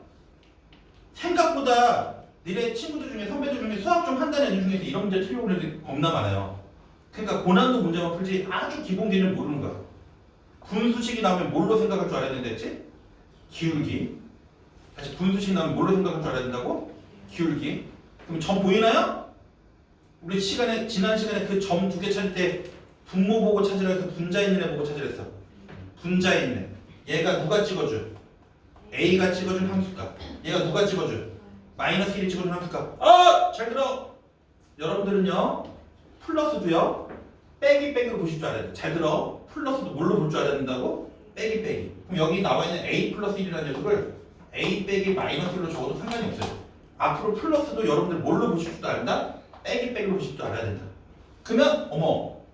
A: 생각보다 니네 친구들 중에 선배들 중에 수학 좀 한다는 애들 중에서 이런 문제 틀려고 하는 애들이 겁나 많아요. 그러니까 고난도 문제만 풀지 아주 기본 개념 모르는 거야. 분수식이 나오면 뭘로 생각할 줄 알아야 된다 했지? 기울기. 다시 분수식이 나오면 뭘로 생각할 줄 알아야 된다고? 기울기. 그럼 점 보이나요? 우리 지난 시간에 그 점 두 개 찾을 때 분모 보고 찾으라 해서 분자 있는 애 보고 찾으라 했어. 분자 있는 애. 얘가 누가 찍어줘? A가 찍어준 함수값. 얘가 누가 찍어줘? 마이너스 1이 찍어준 함수값. 잘 들어. 여러분들은요 플러스도요 빼기로 보실 줄 알아야 돼. 잘 들어. 플러스도 뭘로 볼 줄 알아야 된다고? 빼기. 그럼 여기 나와 있는 A 플러스 1이라는 녀석을 A 빼기 마이너스 1로 적어도 상관이 없어요. 앞으로 플러스도 여러분들 뭘로 보실 줄도 안다? 빼기로 보실 줄 알아야 된다. 그러면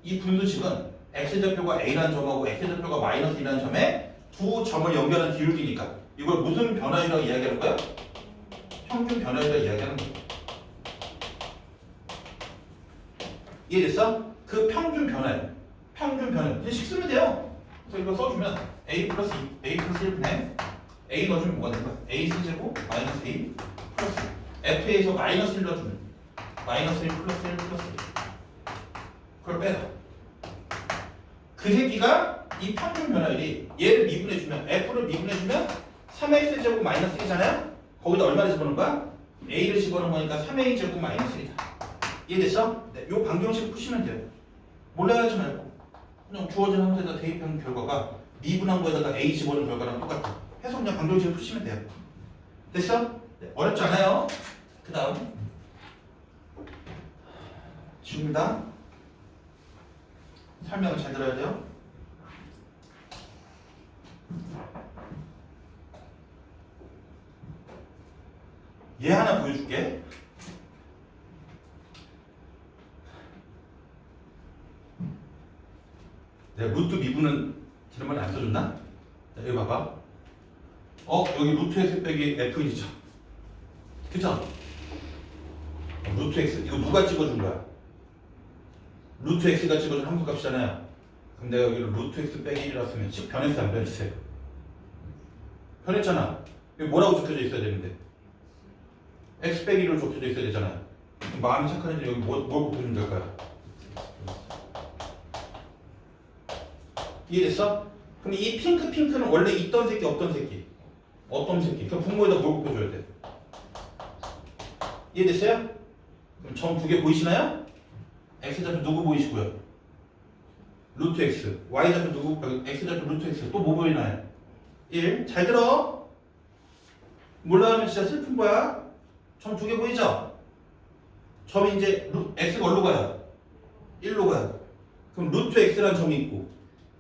A: 이 분수식은 x좌표가 A라는 점하고 x좌표가 마이너스 2라는 점에 두 점을 연결한 기울기니까 이걸 무슨 변화율이라고 이야기하는 거야? 평균 변화율이라고 이야기하는 거야. 이해됐어? 그 평균 변화율. 이제 식 쓰면 돼요. 그래서 이거 써주면 A 플러스 1분의 A 넣어주면 뭐가 되는 거야? A C제곱 마이너스 A 플러스 F에서 마이너스 1 넣어주면 마이너스 1 플러스 1 플러스 1. 그걸 빼라. 그 새끼가 이 평균 변화율이 얘를 미분해주면 F를 미분해주면 3X제곱 마이너스 1이잖아요? 거기다 얼마를 집어넣은 거야? A를 집어넣은 거니까 3A제곱 마이너스 1이다. 이해됐어? 네, 요 방정식 푸시면 돼요. 몰라야 하지 말고 그냥 주어진 함수에다 대입한 결과가 미분한 거에다가 A 집어넣은 결과랑 똑같아. 해서 그냥 방정식을 푸시면 돼요. 됐어? 네, 어렵지 않아요? 그 다음 지웁니다. 설명을 잘 들어야 돼요. 얘 하나 보여줄게. 내가 루트 미분은 지난번에 안 써줬나? 자, 여기 봐봐. 여기 루트 x 빼기 f이죠. 그쵸? 루트 x 이거 누가 찍어준 거야? 루트 x가 찍어준 함수값이잖아요. 그럼 내가 여기를 루트 x 빼기 1이라고 쓰면 변했어 안 변했어요? 변했잖아. 여기 뭐라고 적혀져 있어야 되는데? x 빼기 1로 적혀져 있어야 되잖아요. 그럼 마음이 착한 애들 여기 뭘 보여주면 될까요? 이해됐어? 그럼 이 핑크는 원래 있던 새끼 없던 새끼? 어떤 새끼? 그럼 분모에다 뭘 곱해줘야 돼? 이해됐어요? 그럼 점 두 개 보이시나요? x좌표 누구 보이시고요? 루트 x. y좌표 누구? x좌표 루트 x. 또 뭐 보이나요? 1. 잘 들어. 몰라하면 진짜 슬픈 거야. 점 두 개 보이죠? 점이 이제 x가 어디로 가요? 1로 가요. 그럼 루트 x라는 점이 있고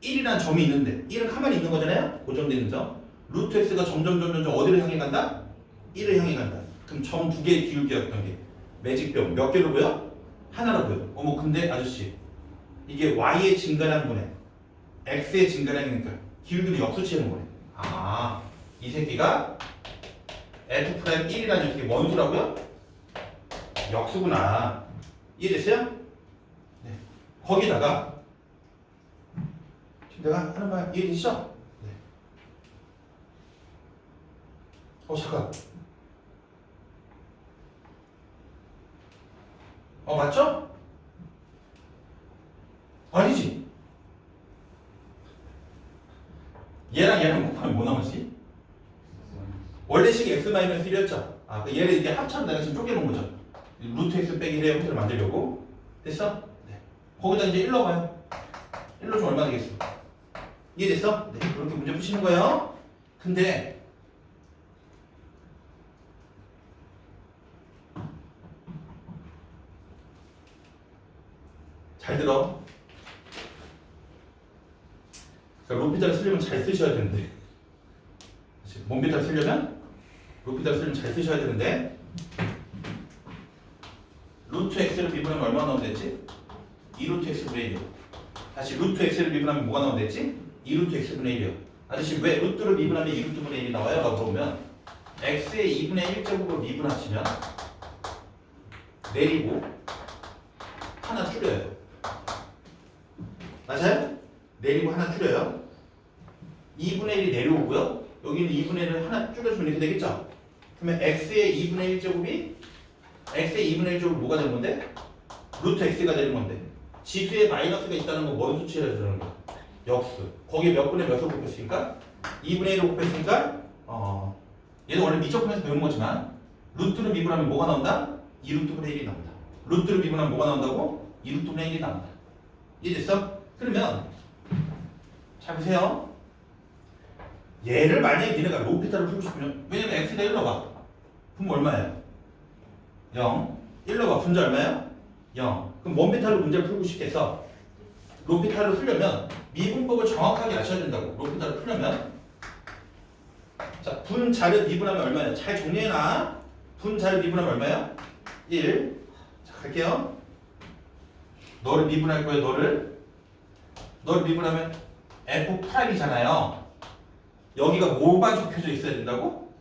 A: 1이라는 점이 있는데 1은 가만히 있는 거잖아요? 고정되어 있는 점. 루트 x가 점점 어디를 향해 간다? 1을 향해 간다. 그럼 점 두 개의 기울기였던 게 매직병 몇 개로 보여? 하나로 보여. 근데 아저씨 이게 y의 증가량분에 x의 증가량이니까 기울기를 역수치하는 거네. 이 새끼가 f'1이라는 녀석이 원수라고요? 역수구나. 이해됐어요? 네. 거기다가 지금 내가 하는 말 이해되시죠? 네. 잠깐. 맞죠? 아니지. 얘랑 얘랑 곱하면 뭐 나오지? 원래 식이 x-1이었죠? 얘를 이게 합쳐서 내가 지금 쪼개놓은 거죠. 루트 x 빼기 1의 형태를 만들려고. 됐어? 네. 거기다 이제 1 넣어봐요. 1 넣으면 얼마 되겠어? 이해됐어? 네. 그렇게 문제 푸시는 거예요. 근데 잘 들어. 그러니까 로피탈을 쓰려면 잘 쓰셔야 되는데, 몬피탈을 쓰려면 로피탈을 쓰려면 잘 쓰셔야 되는데, 루트 x를 미분하면 얼마 나오면 됐지? 2루트 x분의 1이요. 다시 루트 x를 미분하면 뭐가 나오면 됐지? 2루트 x분의 1이요. 아저씨 왜 루트를 미분하면 2루트분의 1이 나와요? 라고 물어보면 x의 2분의 1제곱으로 미분하시면 내리고 하나 줄여요. 맞아요? 내리고 하나 줄여요. 2분의 1이 내려오고요. 여기는 2분의 1을 하나 줄여주면 이렇게 되겠죠? 그러면 x의 2분의 1제곱이 x의 2분의 1제곱이 뭐가 되는 건데? 루트 x가 되는 건데 지수에 마이너스가 있다는 거 뭔 수치를 해주는 거야? 역수. 거기에 몇 분의 몇을 곱했으니까? 2분의 1을 곱했으니까 얘는 원래 미적분에서 배운 거지만 루트를 미분하면 뭐가 나온다? 2루트분의 1이 나온다. 루트를 미분하면 뭐가 나온다고? 2루트분의 1이 나온다. 이해됐어? 그러면 잘 보세요. 얘를 만약에 니네가 로피탈을 풀고 싶으면 왜냐면 x가 1로 가. 그럼 얼마예요? 0. 1로 가. 분자 얼마예요? 0. 그럼 원피탈로 문제를 풀고 싶겠어. 로피탈을 풀려면 미분법을 정확하게 아셔야 된다고. 로피탈을 풀려면 자, 분자를 미분하면 얼마예요? 잘 정리해놔. 분자를 미분하면 얼마예요? 1. 자, 갈게요. 너를 미분할 거예요. 너를 미분하면 F'이잖아요. 여기가 뭐만 적혀져 있어야 된다고?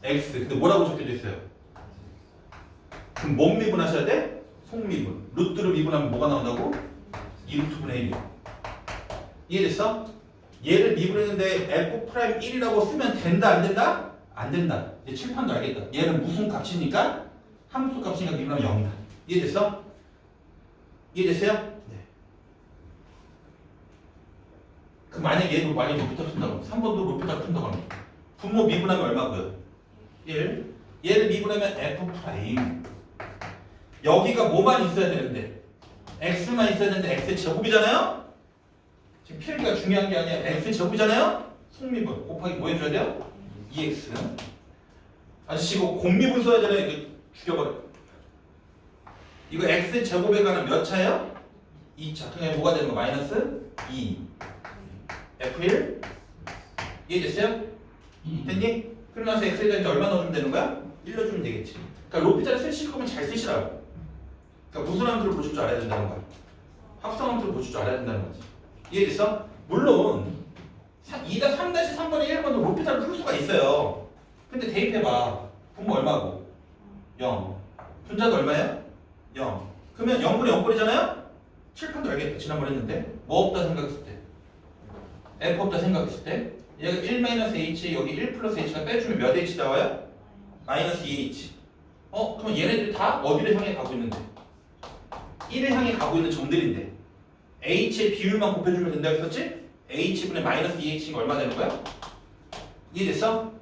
A: X. 근데 뭐라고 적혀져 있어요? 그럼 뭔 미분하셔야 돼? 속미분. 루트를 미분하면 뭐가 나온다고? 2루트분의 1이요. 이해됐어? 얘를 미분했는데 F'1이라고 쓰면 된다 안 된다? 안 된다. 이제 칠판도 알겠다. 얘는 무슨 값이니까? 함수 값이니까 미분하면 0이다. 이해됐어? 이해됐어요? 네. 그 만약에 얘도 만약에 로피탈 푼다고 3번도 로피탈 푼다고 합니다. 분모 미분하면 얼마고요? 1. 얘를 미분하면 F'. 여기가 뭐만 있어야 되는데? X만 있어야 되는데 X 제곱이잖아요? 지금 필기가 중요한 게 아니야. X 제곱이잖아요? 속미분 곱하기 뭐 해줘야 돼요? 2X. 아저씨 이거 공미분 써야 되나요? 이거 죽여버려. 이거 X 제곱에 관한 몇 차예요? 2차. 그냥 뭐가 되는 거? 마이너스 2. F1. 이해됐어요? 됐니? 그러고 나서 X에 대한 얼마 넣어주면 되는 거야? 1 넣어주면 되겠지. 그러니까 로피탈을 쓰실 거면 잘 쓰시라고. 그러니까 무슨 함수를 보실 줄 알아야 된다는 거야. 합성 함수를 보실 줄 알아야 된다는 거지. 이해됐어? 물론 3-3번의 1번도 로피탈을 풀 수가 있어요. 근데 대입해봐. 분모 얼마고? 0. 분자도 얼마예요? 0. 그러면 0분의 0꼴이잖아요? 칠판도 알겠다. 지난번 했는데 뭐 없다 생각했을 때 F 없다 생각했을 때 얘가 1-H 여기 1 플러스 H가 빼주면 몇 H 나와요? 마이너스 2H. 그럼 얘네들이 다 어디를 향해 가고 있는데? 1을 향해 가고 있는 점들인데 H의 비율만 곱해주면 된다고 했었지? H분의 마이너스 2H가 얼마 되는 거야? 이해됐어?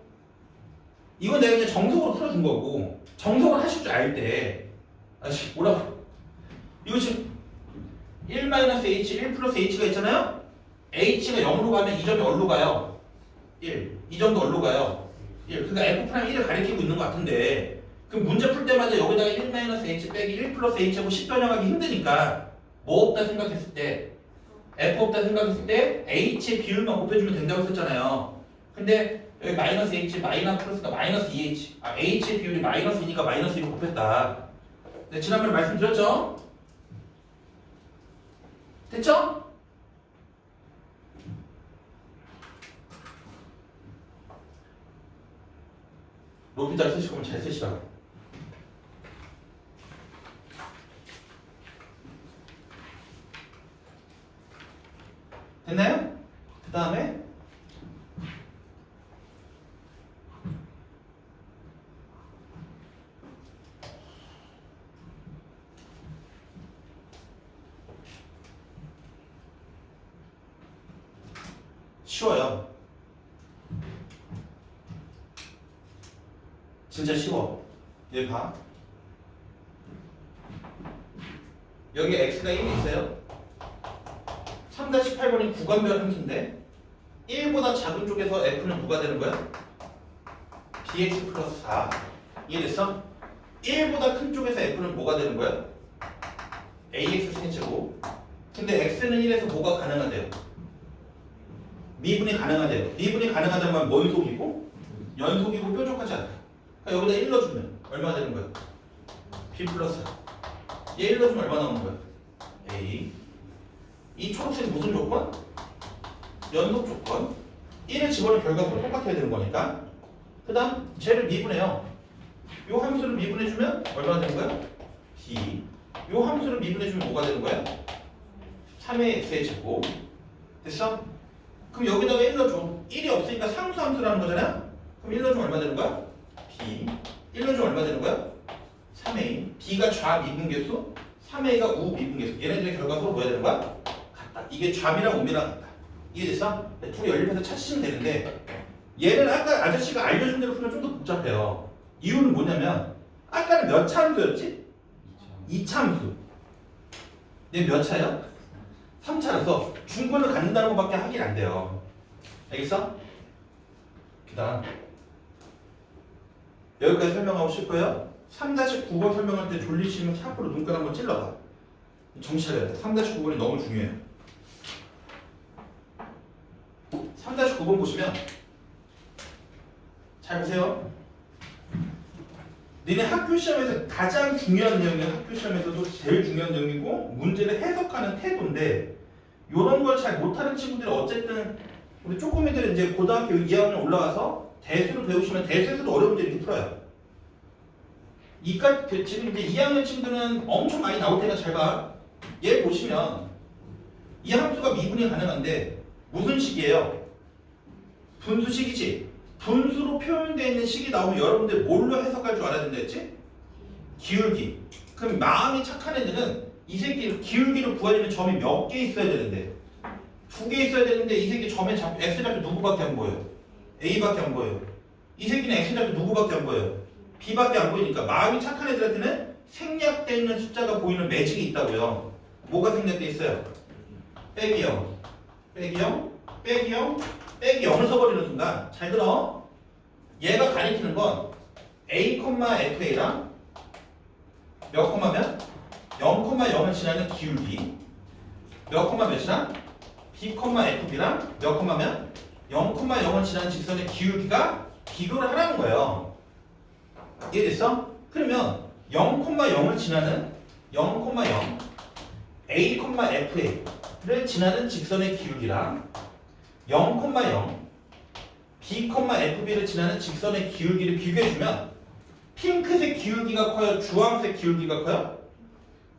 A: 이건 내가 그냥 정석으로 풀어준 거고 정석을 하실 줄 알 때 아저씨 뭐라고? 이거 지금 1-H, 1 플러스 H가 있잖아요? H가 0으로 가면 이 점이 어디로 가요? 1. 이 점도 어디로 가요? 1. 그러니까 F'1을 가리키고 있는 것 같은데 그럼 문제 풀 때마다 여기다가 1-H 빼기 1 플러스 H하고 10 변형하기 힘드니까 뭐 없다 생각했을 때 F 없다 생각했을 때 H의 비율만 곱해주면 된다고 했었잖아요. 근데 여기 마이너스 H, 마이너스 플러스가 마이너스 2H H의 비율이 마이너스 2니까 마이너스 2로 곱했다. 네, 지난번에 말씀드렸죠? 됐죠? 로피탈 쓰실 거면 잘 쓰시라고. 됐나요? 그 다음에 쉬워요. 진짜 쉬워. 여기 봐. 여기 x가 1이 있어요. 3-8번이 구간별 함수인데 1보다 작은 쪽에서 f는 누가 되는 거야? bx 플러스 4. 이해됐어? 1보다 큰 쪽에서 f는 뭐가 되는 거야? ax 세제곱. 근데 x는 1에서 뭐가 가능하대요? 미분이 가능하대요. 미분이 가능하다면 뭔 속이고? 연속이고 뾰족하지 않다. 그러니까 여기다 1 넣어주면 얼마 되는 거야? b 플러스 4. 얘 1 넣어주면 얼마 나오는 거야? a. 이 초록색 무슨 조건? 연속 조건. 1을 집어넣은 결과가 똑같아야 되는 거니까. 그 다음 쟤를 미분해요. 요 함수를 미분해주면 얼마나 되는 거야? b. 요 함수를 미분해주면 뭐가 되는 거야? 3의 x의 제곱. 됐어? 그럼 여기다가 1 넣어줘. 1이 없으니까 상수 함수라는 거잖아? 그럼 1 넣어주면 얼마 되는 거야? b. 1 넣어주면 얼마 되는 거야? 3a. b가 좌미분계수, 3a가 우미분계수. 얘네들의 결과가 뭐야 되는 거야? 같다. 이게 좌미랑 우미랑 같다. 이해됐어? 둘이 연립해서 찾으시면 되는데 얘는 아까 아저씨가 알려준 대로 풀면 좀 더 복잡해요. 이유는 뭐냐면 아까는 몇 차 함수였지? 2차 함수. 얘 몇 차야? 3차라서 중근을 갖는다는 것밖에 하긴 안 돼요. 알겠어? 그 다음 여기까지 설명하고 싶고요. 3-9번 설명할 때 졸리시면 샤프로 눈깔 한번 찔러봐. 정신 차려야 돼. 3-9번이 너무 중요해요. 3-9번 보시면 잘 보세요. 니네 학교 시험에서 가장 중요한 내용이 학교 시험에서도 제일 중요한 내용이고 문제를 해석하는 태도인데 이런 걸 잘 못하는 친구들이 어쨌든 우리 쪼꼬미들은 이제 고등학교 2학년 올라와서 대수를 배우시면 대수에서도 어려운 문제 이렇게 풀어요. 지금 이제 2학년 친구들은 엄청 많이 나올 테니까 잘 봐. 얘 보시면 이 함수가 미분이 가능한데 무슨 식이에요? 분수식이지. 분수로 표현되어 있는 식이 나오면 여러분들 뭘로 해석할 줄 알아야 된다 했지? 기울기. 그럼 마음이 착한 애들은 이 새끼 기울기를 구하려면 점이 몇 개 있어야 되는데 2개 있어야 되는데 이 새끼 점에 x좌표 누구밖에 안 보여요? a밖에 안 보여요. 이 새끼는 x좌표 누구밖에 안 보여요? b밖에 안 보이니까 마음이 착한 애들한테는 생략되어 있는 숫자가 보이는 매직이 있다고요. 뭐가 생략되어 있어요? 빼기 0, 빼기 0, 빼기 0, 빼기 0을 써버리는 순간 잘 들어. 얘가 가리키는 건 a, fa랑 몇 콤마면? 0,0을 지나는 기울기 몇 콤마 몇이랑? b, fb랑 몇 콤마면? 0,0을 지나는 직선의 기울기가 비교를 하라는 거예요. 이해됐어? 그러면 0,0을 지나는 0,0 a, fa를 지나는 직선의 기울기랑 0,0 b, fb를 지나는 직선의 기울기를 비교해주면 핑크색 기울기가 커요? 주황색 기울기가 커요?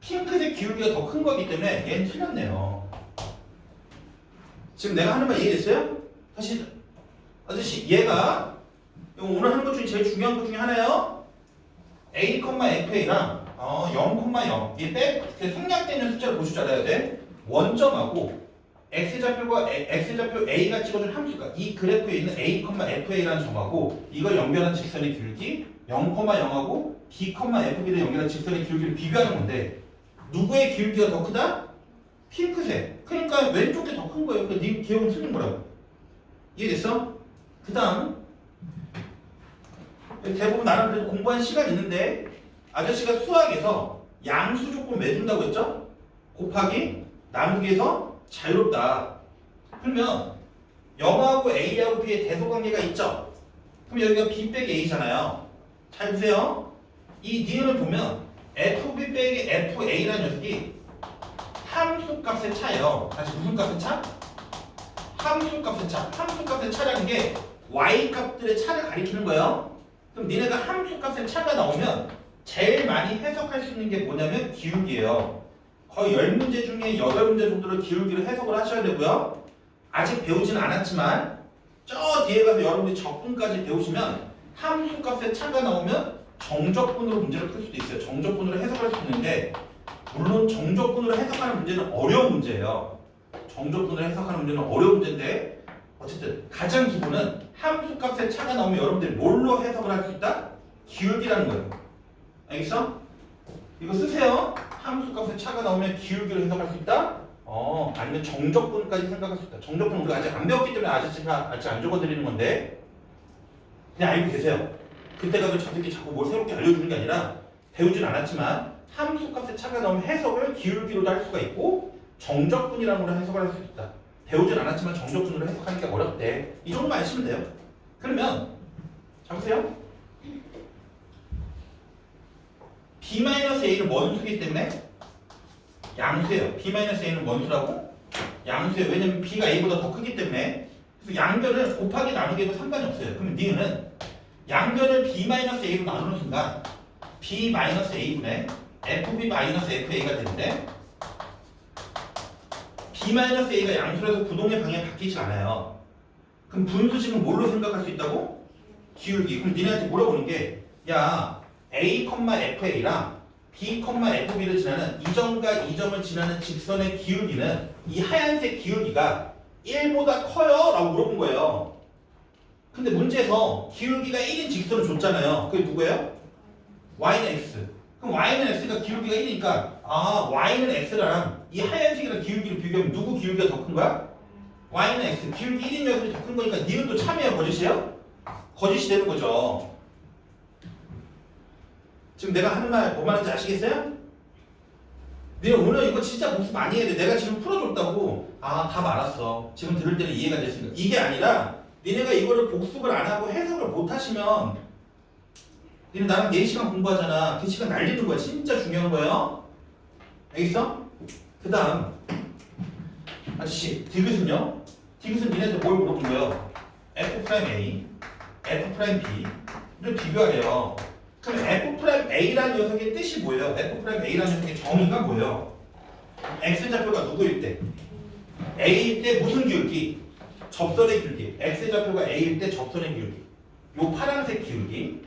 A: 핑크색 기울기가 더 큰 거기 때문에 얘는 틀렸네요. 지금 내가 하는 말 이해됐어요? 다시 아저씨 얘가 오늘 하는 것 중에 제일 중요한 것 중에 하나예요. a, fa랑 0,0 이 생략되는 숫자를 보실 줄 알아야 돼. 원점하고 x좌표가 x좌표 a가 찍어준 함수가 이 그래프에 있는 a, fa라는 점하고 이걸 연결한 직선의 기울기 0,0하고 b, fb를 연결한 직선의 기울기를 비교하는 건데 누구의 기울기가 더 크다? 핑크색. 그러니까 왼쪽 게 더 큰 거예요. 그러니까 네 기억은 틀린 거라고. 이해됐어? 그 다음 대부분 나는 그래도 공부한 시간 있는데 아저씨가 수학에서 양수 조건 왜 준다고 했죠? 곱하기 나누기에서 자유롭다. 그러면 영어하고 A하고 B의 대소관계가 있죠? 그럼 여기가 B 빼기 A잖아요. 잘 보세요. 이 니은을 보면 FB 빼기 FA라는 녀석이 함수값의 차예요. 다시 무슨 값의 차? 함수값의 차. 함수값의 차라는 게 Y값들의 차를 가리키는 거예요. 그럼 니네가 함수값의 차가 나오면 제일 많이 해석할 수 있는 게 뭐냐면 기울기예요. 거의 10문제 중에 8문제 정도를 기울기를 해석을 하셔야 되고요. 아직 배우지는 않았지만 저 뒤에 가서 여러분들이 적분까지 배우시면 함수값의 차가 나오면 정적분으로 문제를 풀 수도 있어요. 정적분으로 해석할 수 있는데 물론 정적분으로 해석하는 문제는 어려운 문제예요. 정적분으로 해석하는 문제는 어려운 문제인데 어쨌든 가장 기본은 함수값의 차가 나오면 여러분들이 뭘로 해석을 할 수 있다? 기울기라는 거예요. 알겠어? 이거 쓰세요. 함수값의 차가 나오면 기울기로 해석할 수 있다? 아니면 정적분까지 생각할 수 있다. 정적분 우리가 아직 안 배웠기 때문에 아직 안 적어드리는 건데 그냥 알고 계세요. 그때 가서 저 새끼 자꾸 뭘 새롭게 알려주는 게 아니라 배우진 않았지만 함수값의 차가 나오면 해석을 기울기로도 할 수가 있고 정적분이라는 걸로 해석을 할 수 있다. 배우진 않았지만 정적분으로 해석하는 게 어렵대. 이 정도만 아시면 돼요. 그러면 잡으세요. B-A는 원수이기 때문에 양수예요. B-A는 원수라고? 양수예요. 왜냐면 B가 A보다 더 크기 때문에. 그래서 양변을 곱하기 나누기 해도 상관이 없어요. 그러면 니은은 양변을 B-A로 나누는 순간 B-A분의 FB-FA가 되는데 B-A가 양수라서 구동의 방향이 바뀌지 않아요. 그럼 분수식은 뭘로 생각할 수 있다고? 기울기. 그럼 니네한테 물어보는 게 야 A, FA랑 B, FB를 지나는 이 점과 이 점을 지나는 직선의 기울기는 이 하얀색 기울기가 1보다 커요? 라고 물어본 거예요. 근데 문제에서 기울기가 1인 직선을 줬잖아요. 그게 누구예요? y는 x. 그럼 y는 x가 기울기가 1이니까 y는 x랑 이 하얀색이랑 기울기를 비교하면 누구 기울기가 더 큰 거야? y는 x. 기울기 1인 녀석이 더 큰 거니까 니은 또 참이에요? 거짓이에요? 거짓이 되는 거죠. 지금 내가 하는 말 뭐 말인지 아시겠어요? 니네 오늘 이거 진짜 복습 많이 해야 돼. 내가 지금 풀어줬다고 답 알았어. 지금 들을 때는 이해가 됐으니까. 이게 아니라 니네가 이거를 복습을 안 하고 해석을 못 하시면 니네 나랑 4시간 공부하잖아. 그 시간 날리는 거야. 진짜 중요한 거예요. 알겠어? 그 다음 아저씨 디귿은요? 디귿은 니네한테 뭘 물어본 거예요? F'A, F'B를 비교하래요. 그럼 F'A라는 녀석의 뜻이 뭐예요? F'A라는 녀석의 정의가 뭐예요? X좌표가 누구일 때? A일 때 무슨 기울기? 접선의 기울기. X좌표가 A일 때 접선의 기울기. 요 파란색 기울기.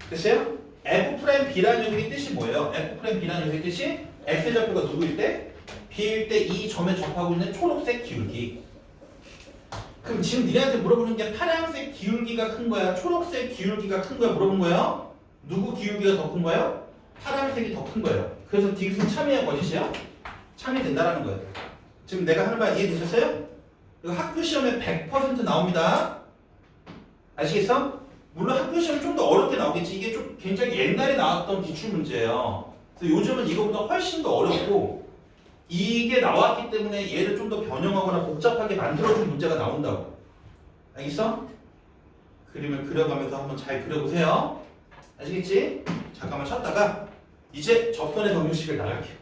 A: 됐어요? F'B라는 녀석의 뜻이 뭐예요? F'B라는 녀석의 뜻이 X좌표가 누구일 때? B일 때 이 점에 접하고 있는 초록색 기울기. 그럼 지금 니네한테 물어보는 게 파란색 기울기가 큰 거야? 초록색 기울기가 큰 거야? 물어본 거예요? 누구 기울기가 더 큰 거예요? 파란색이 더 큰 거예요. 그래서 디귿은 참이야 거짓이야? 참이 된다라는 거예요. 지금 내가 하는 말 이해되셨어요? 이거 학교 시험에 100% 나옵니다. 아시겠어? 물론 학교 시험 좀 더 어렵게 나오겠지. 이게 좀 굉장히 옛날에 나왔던 기출 문제예요. 그래서 요즘은 이거보다 훨씬 더 어렵고 이게 나왔기 때문에 얘를 좀 더 변형하거나 복잡하게 만들어준 문제가 나온다고. 알겠어? 그림을 그려가면서 한번 잘 그려보세요. 아시겠지? 잠깐만 쉬었다가 이제 접선의 방정식을 나갈게요.